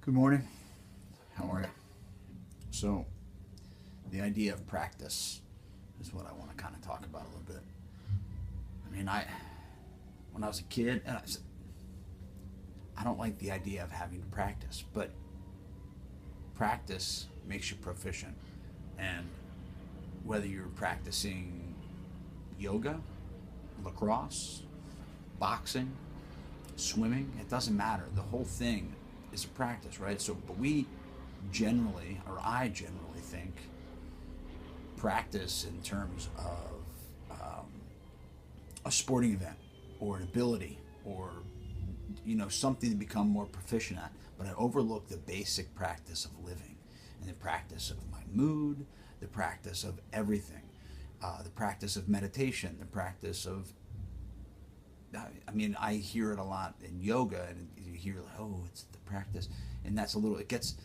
Good morning. How are you? So, the idea of practice is what I want to kind of talk about a little bit. I mean, when I was a kid, I don't like the idea of having to practice, but practice makes you proficient. And whether you're practicing yoga, lacrosse, boxing, swimming, it doesn't matter. The whole thing is a practice, right? So, but we generally, or I generally think, practice in terms of a sporting event or an ability or something to become more proficient at. But I overlook the basic practice of living and the practice of my mood, the practice of everything, the practice of meditation, the practice of I hear it a lot in yoga, and you hear like, oh, it's the practice, and that's it gets,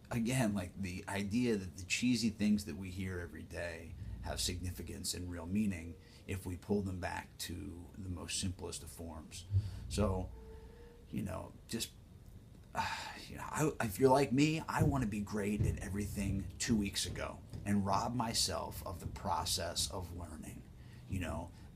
again, like the idea that the cheesy things that we hear every day have significance and real meaning if we pull them back to the most simplest of forms. So, just, if you're like me, I want to be great at everything 2 weeks ago and rob myself of the process of learning,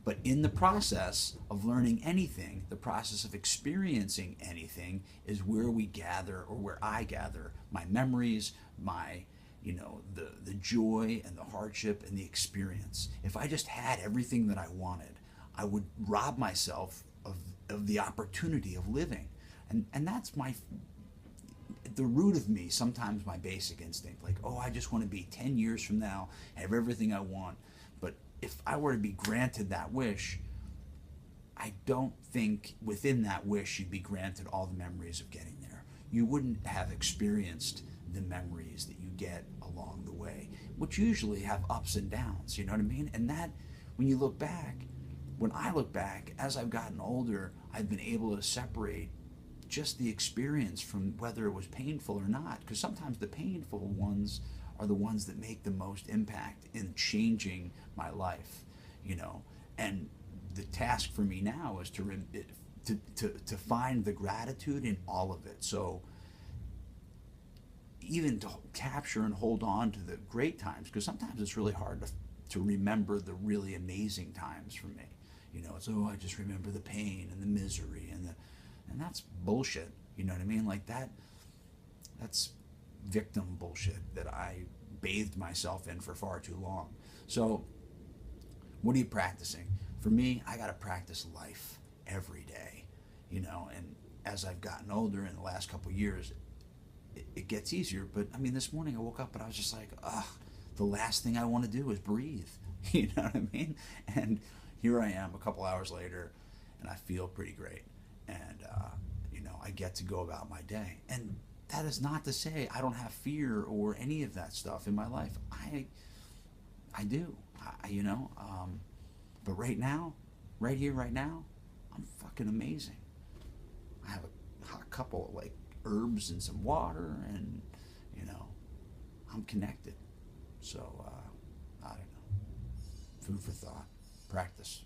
But in the process of learning anything, the process of experiencing anything is where we gather, or where I gather, my memories, my, the joy and the hardship and the experience. If I just had everything that I wanted, I would rob myself of the opportunity of living. And that's the root of me, sometimes my basic instinct, like, oh, I just want to be 10 years from now, have everything I want. But if I were to be granted that wish, I don't think within that wish you'd be granted all the memories of getting there. You wouldn't have experienced the memories that you get along the way, which usually have ups and downs, you know what I mean? And that, when I look back, as I've gotten older, I've been able to separate just the experience from whether it was painful or not, because sometimes the painful ones are the ones that make the most impact in changing my life, And the task for me now is to find the gratitude in all of it. So even to capture and hold on to the great times, because sometimes it's really hard to remember the really amazing times for me. It's, oh, I just remember the pain and the misery and that's bullshit. You know what I mean? Like that's victim bullshit that I bathed myself in for far too long. So, what are you practicing? For me, I got to practice life every day, and as I've gotten older in the last couple of years, it gets easier. But this morning I woke up and I was just like, ugh, the last thing I want to do is breathe. You know what I mean? And here I am a couple hours later, and I feel pretty great. And, I get to go about my day. And that is not to say I don't have fear or any of that stuff in my life. I do, but right now, right here, right now, I'm fucking amazing. I have a hot couple of like herbs and some water, and I'm connected. So I don't know. Food for thought. Practice.